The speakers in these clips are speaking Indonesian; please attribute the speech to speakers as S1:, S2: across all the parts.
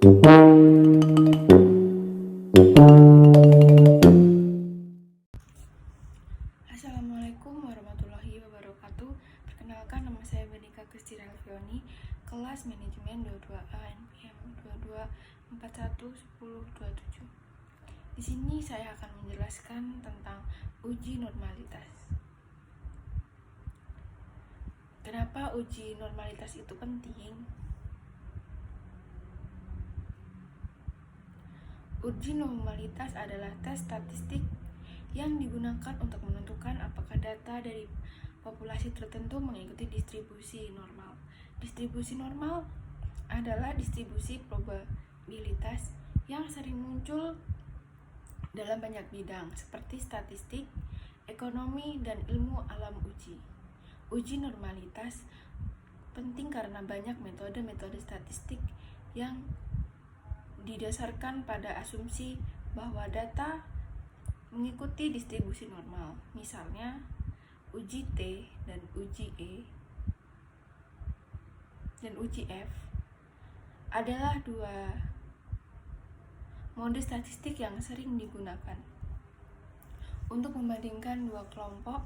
S1: Assalamualaikum warahmatullahi wabarakatuh. Perkenalkan, nama saya Benika Christina Alfioni, kelas manajemen 22A NPM 22411027. Di sini saya akan menjelaskan tentang uji normalitas. Kenapa uji normalitas itu penting? Uji normalitas adalah tes statistik yang digunakan untuk menentukan apakah data dari populasi tertentu mengikuti distribusi normal. Distribusi normal adalah distribusi probabilitas yang sering muncul dalam banyak bidang seperti statistik, ekonomi, dan ilmu alam uji. Uji normalitas penting karena banyak metode-metode statistik yang didasarkan pada asumsi bahwa data mengikuti distribusi normal. Misalnya, uji T dan uji E dan uji F adalah dua mode statistik yang sering digunakan untuk membandingkan dua kelompok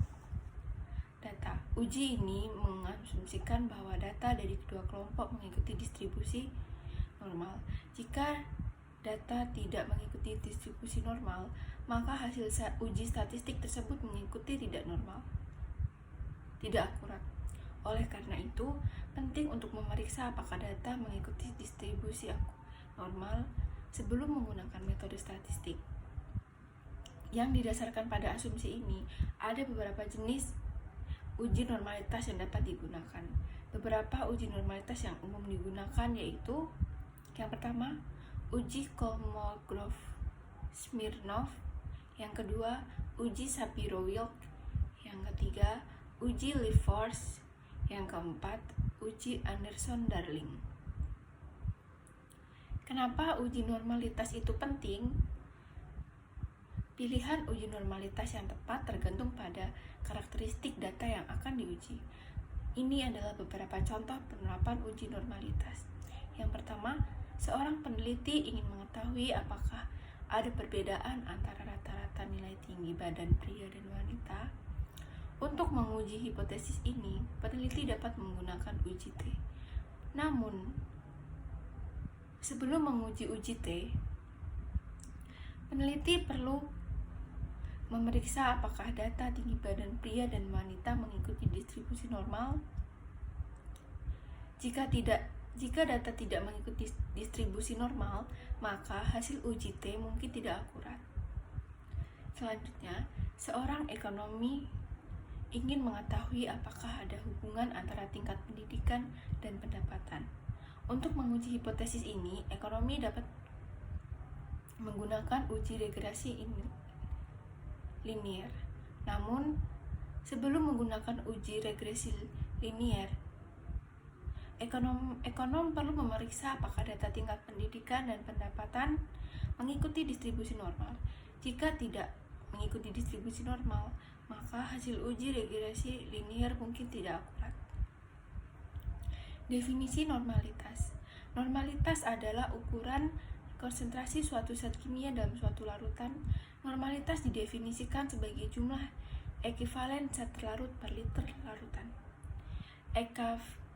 S1: data. Uji ini mengasumsikan bahwa data dari kedua kelompok mengikuti distribusi normal. Jika data tidak mengikuti distribusi normal, maka hasil uji statistik tersebut mengikuti tidak normal, tidak akurat. Oleh karena itu, penting untuk memeriksa apakah data mengikuti distribusi normal sebelum menggunakan metode statistik. Yang didasarkan pada asumsi ini, ada beberapa jenis uji normalitas yang dapat digunakan. Beberapa uji normalitas yang umum digunakan yaitu: yang pertama, uji Kolmogorov-Smirnov. Yang kedua, uji Shapiro-Wilk. Yang ketiga, uji Liffords. Yang keempat, uji Anderson-Darling. Kenapa uji normalitas itu penting? Pilihan uji normalitas yang tepat tergantung pada karakteristik data yang akan diuji. Ini adalah beberapa contoh penerapan uji normalitas. Yang pertama, seorang peneliti ingin mengetahui apakah ada perbedaan antara rata-rata nilai tinggi badan pria dan wanita. Untuk menguji hipotesis ini, peneliti dapat menggunakan uji T. Namun, sebelum menguji uji T, peneliti perlu memeriksa apakah data tinggi badan pria dan wanita mengikuti distribusi normal. Jika data tidak mengikuti distribusi normal, maka hasil uji T mungkin tidak akurat. Selanjutnya, seorang ekonomi ingin mengetahui apakah ada hubungan antara tingkat pendidikan dan pendapatan. Untuk menguji hipotesis ini, ekonomi dapat menggunakan uji regresi linier. Namun, sebelum menggunakan uji regresi linier, ekonom perlu memeriksa apakah data tingkat pendidikan dan pendapatan mengikuti distribusi normal. Jika tidak mengikuti distribusi normal, maka hasil uji regresi linier mungkin tidak akurat. Definisi normalitas. Normalitas adalah ukuran konsentrasi suatu zat kimia dalam suatu larutan. Normalitas didefinisikan sebagai jumlah ekivalen zat terlarut per liter larutan.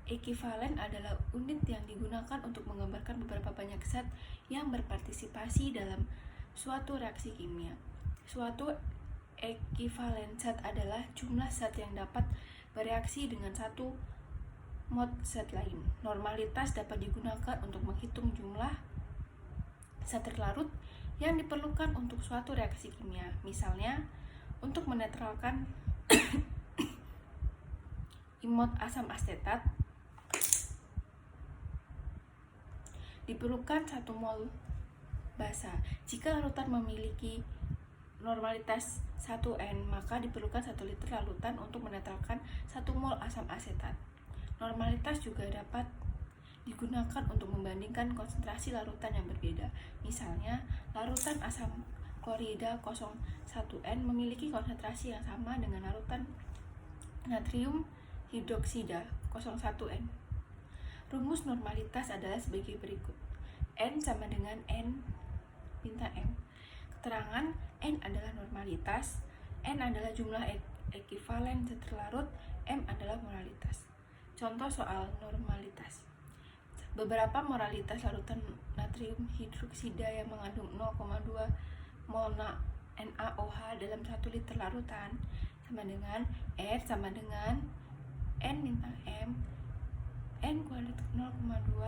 S1: Ekivalen adalah unit yang digunakan untuk menggambarkan beberapa banyak zat yang berpartisipasi dalam suatu reaksi kimia. Suatu ekivalen zat adalah jumlah zat yang dapat bereaksi dengan satu mol zat lain. Normalitas dapat digunakan untuk menghitung jumlah zat terlarut yang diperlukan untuk suatu reaksi kimia. Misalnya, untuk menetralkan imot asam asetat diperlukan 1 mol basa. Jika larutan memiliki normalitas 1N, maka diperlukan 1 liter larutan untuk menetralkan 1 mol asam asetat. Normalitas juga dapat digunakan untuk membandingkan konsentrasi larutan yang berbeda. Misalnya, larutan asam klorida 01N memiliki konsentrasi yang sama dengan larutan natrium hidroksida 01N. Rumus normalitas adalah sebagai berikut. N sama dengan N bintang M. Keterangan N adalah normalitas, N adalah jumlah ekivalen zat terlarut, M adalah moralitas. Contoh soal normalitas. Beberapa moralitas larutan natrium hidroksida yang mengandung 0,2 mol NaOH dalam 1 liter larutan sama dengan R sama dengan N bintang M, N kuadrat 0,2,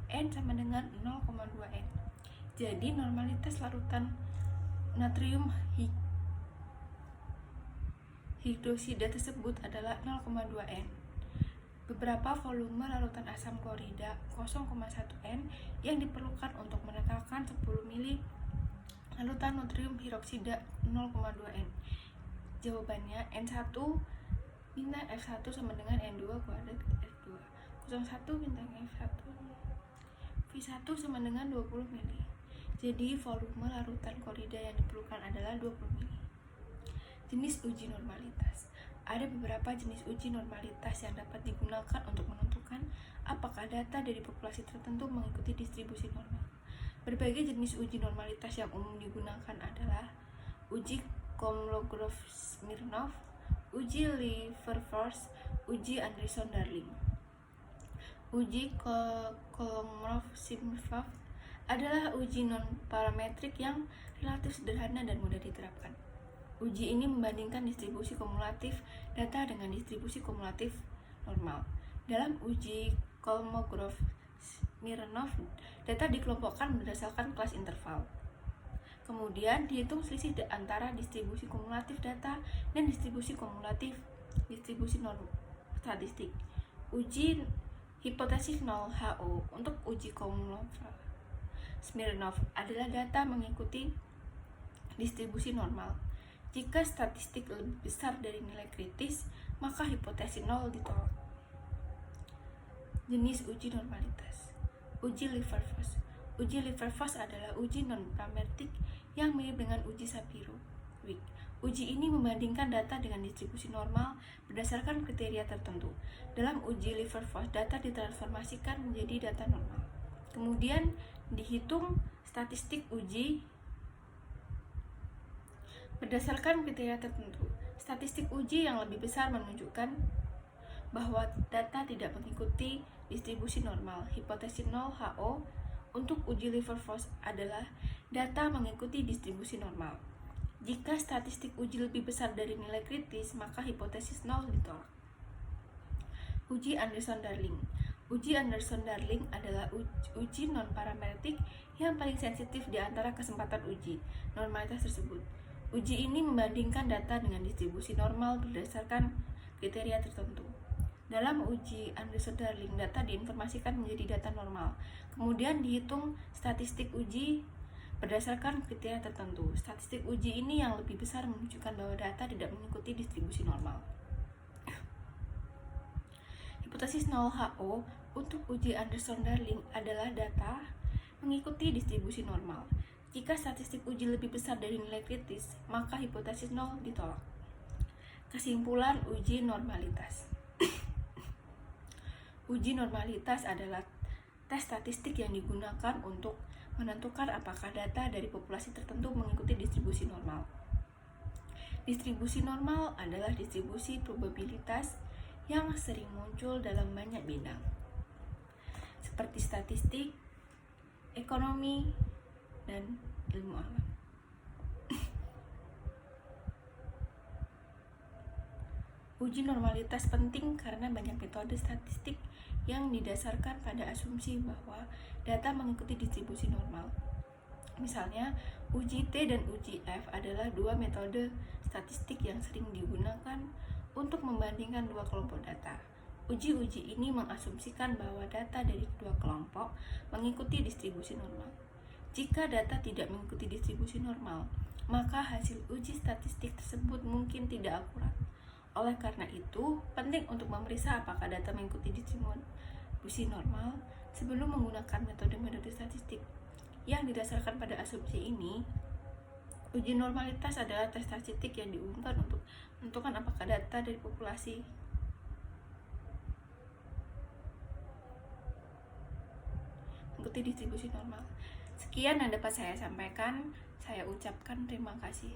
S1: N sama dengan 0,2 N. Jadi normalitas larutan natrium hidroksida tersebut adalah 0,2 N. Beberapa volume larutan asam klorida 0,1 N yang diperlukan untuk menetapkan 10 mili larutan natrium hidroksida 0,2 N. Jawabannya N1 bintang F1 sama dengan N2 kuadrat F2. 01 bintang F1 V1 sama dengan 20 mili. Jadi volume larutan klorida yang diperlukan adalah 20 mili. Jenis uji normalitas. Ada beberapa jenis uji normalitas yang dapat digunakan untuk menentukan apakah data dari populasi tertentu mengikuti distribusi normal. Berbagai jenis uji normalitas yang umum digunakan adalah uji Kolmogorov-Smirnov, uji Liverforce, uji Anderson-Darling. Uji Kolmogorov-Smirnov adalah uji non-parametrik yang relatif sederhana dan mudah diterapkan. Uji ini membandingkan distribusi kumulatif data dengan distribusi kumulatif normal. Dalam uji Kolmogorov-Smirnov, data dikelompokkan berdasarkan kelas interval. Kemudian dihitung selisih antara distribusi kumulatif data dan distribusi kumulatif distribusi norm statistik. Uji hipotesis 0 HO untuk uji Kolmogorov-Smirnov adalah data mengikuti distribusi normal. Jika statistik lebih besar dari nilai kritis, maka hipotesis 0 ditolak. Jenis uji normalitas. Uji Liverforce. Uji Liverforce adalah uji non-parametrik yang mirip dengan uji Shapiro-Wilk. Uji ini membandingkan data dengan distribusi normal berdasarkan kriteria tertentu. Dalam uji Liverforce, data ditransformasikan menjadi data normal. Kemudian dihitung statistik uji berdasarkan kriteria tertentu. Statistik uji yang lebih besar menunjukkan bahwa data tidak mengikuti distribusi normal. Hipotesis 0 HO untuk uji Liverforce adalah data mengikuti distribusi normal. Jika statistik uji lebih besar dari nilai kritis, maka hipotesis 0 ditolak. Uji Anderson-Darling. Uji Anderson-Darling adalah uji non-parametrik yang paling sensitif di antara kesempatan uji normalitas tersebut. Uji ini membandingkan data dengan distribusi normal berdasarkan kriteria tertentu. Dalam uji Anderson-Darling, data diinformasikan menjadi data normal. Kemudian dihitung statistik uji berdasarkan kriteria tertentu. Statistik uji ini yang lebih besar menunjukkan bahwa data tidak mengikuti distribusi normal. Hipotesis 0 HO untuk uji Anderson-Darling adalah data mengikuti distribusi normal. Jika statistik uji lebih besar dari nilai kritis, maka hipotesis 0 ditolak. Kesimpulan uji normalitas. Uji normalitas adalah tes statistik yang digunakan untuk menentukan apakah data dari populasi tertentu mengikuti distribusi normal. Distribusi normal adalah distribusi probabilitas yang sering muncul dalam banyak bidang, seperti statistik, ekonomi, dan ilmu alam. Uji normalitas penting karena banyak metode statistik yang didasarkan pada asumsi bahwa data mengikuti distribusi normal. Misalnya, uji T dan uji F adalah dua metode statistik yang sering digunakan untuk membandingkan dua kelompok data. Uji-uji ini mengasumsikan bahwa data dari kedua kelompok mengikuti distribusi normal. Jika data tidak mengikuti distribusi normal, maka hasil uji statistik tersebut mungkin tidak akurat. Oleh karena itu, penting untuk memeriksa apakah data mengikuti distribusi normal sebelum menggunakan metode-metode statistik. Yang didasarkan pada asumsi ini, uji normalitas adalah tes statistik yang diumumkan untuk menentukan apakah data dari populasi mengikuti distribusi normal. Sekian yang dapat saya sampaikan. Saya ucapkan terima kasih.